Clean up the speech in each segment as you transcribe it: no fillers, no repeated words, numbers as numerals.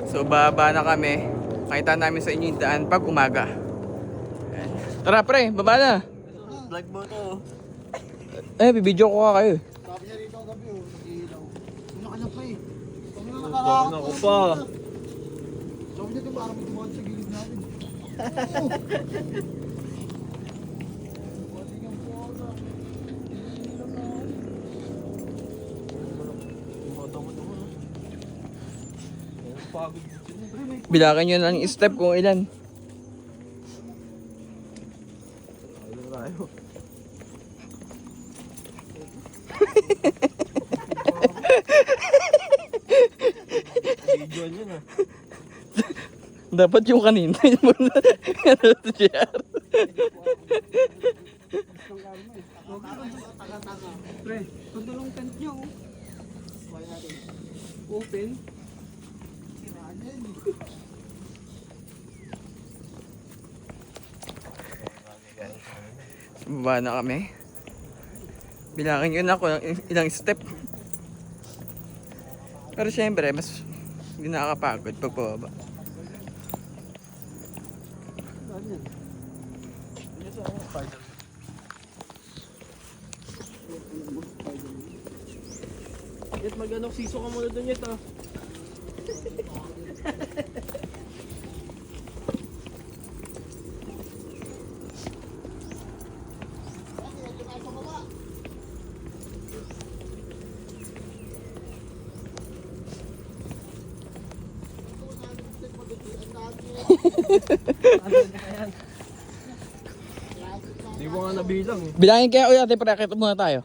So baba na kami. Makita namin sa inyo yung daan pag umaga. Ayan. Tara pre, baba na. Vlog mo to. Bibidyo ko ka kayo. Sabi niya rito ang gabi, oh, nag-iilaw. Ano ka na pa eh? Sabi niya Bakit ako pa? Sabi niya ito, parang may tumakot sa gilid natin. Pagod. Bilakan nyo ng step kung ilan. Ayun tayo. Video niya na. Dapat yung kanina. Ano to siya? Pre, kung dalawang tent niya, oh. Open. Baba na kami. Bilangin nyo na ako ng ilang step. Pero syempre, mas hindi nakakapagod pag pababa. Yet mag-ano, siso ka muna dun yet ah. Di mo nga nabilang eh. Bilangin kaya ulit natin para kita muna tayo.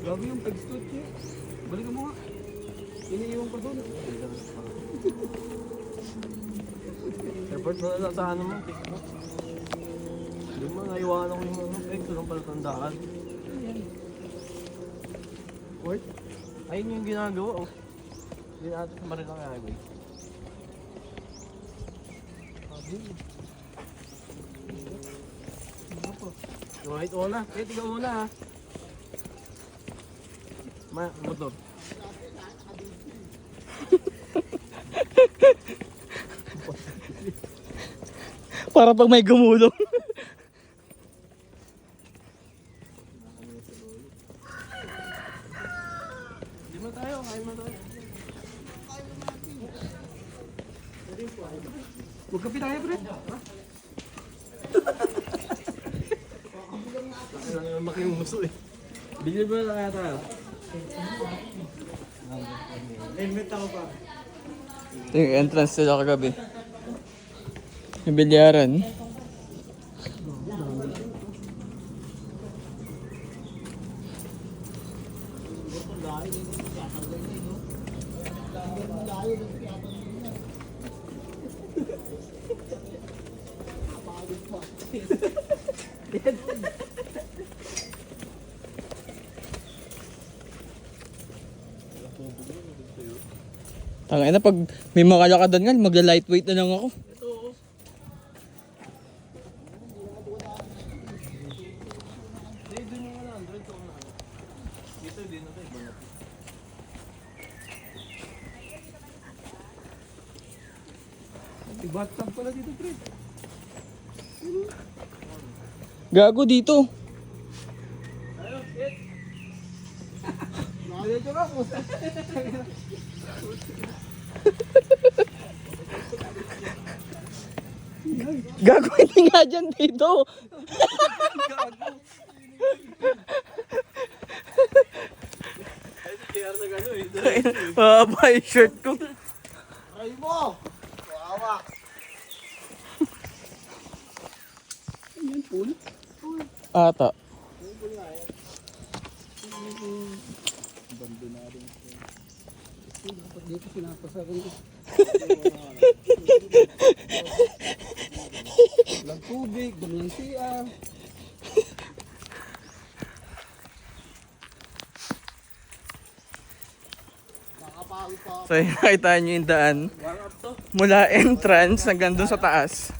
Grabe yung pag-stoot niya. Balikan mo nga. Iniiwan pa doon. Airport mo na sa ano mo, TikTok. Di mo, naiwanan ko yung ano, ito lang pala tandaan. What? Ayun yung ginagawa oh. Hindi natin sa Marilang Highway. Right una. Kahit ikaw una ha. Motor. Para pag may gumulong. Di mo tayo, kain mo tayo. Huwag ka pinaya, pre. Kailangan naman makimuso eh. Bigyan mo na kaya tayo. Helmet ako pa. Ito yung entrance nila kagabi. Yung bilyaran. Tangay na pag may makalakadan nga, magla-lightweight na lang ako. Ito oh. Hindi, doon yung 100 ko na. Dito, din na tayo. Bangat. May bathtub pala dito, pre. Gago dito. Ayun, hit! Nakalimutan ka po. Gago hindi nga dyan dito. Ay, si JR na gano'n eh. Mahaba yung shirt ko. Try mo! Wawa! Ayan, pool. Ata. Bando na rin. Dapat dito pinapasaran ko. Walang tubig, dami ng CR. Nakapagod pa. So nakita nyo yung daan. Warm up to. Mula entrance hanggang dun sa taas.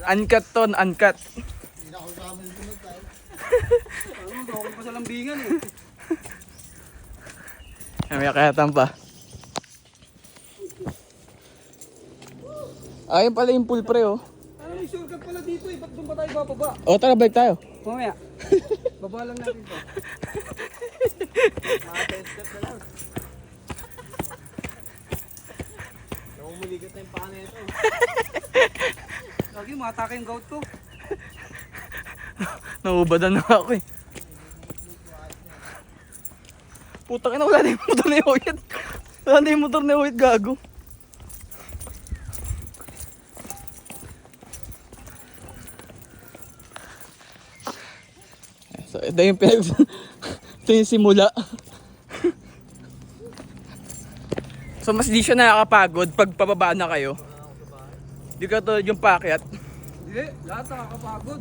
Uncut to, uncut. Hindi na ako sa amin sunod tayo. Okay pa sa lambingan eh. May kayatan pa. Ayun pala yung pool pre oh. Ano may shortcut pala dito eh. Ba't doon pa tayo bababa? O tara balik tayo. Mamaya. Baba lang natin to. Mga 10 steps na lang. Namumuligat na yung paa na ito. Lagi matake yung gout ko. Nauubadan na ako eh. Putang ina, wala na yung motor ni Oyet. Wala na yung motor ni Oyet, gago. So ito yung ito yung simula. So mas di siya nakakapagod pag pababa na kayo. Di ka tulad yung paakyat. Hindi, lahat nakakapagod.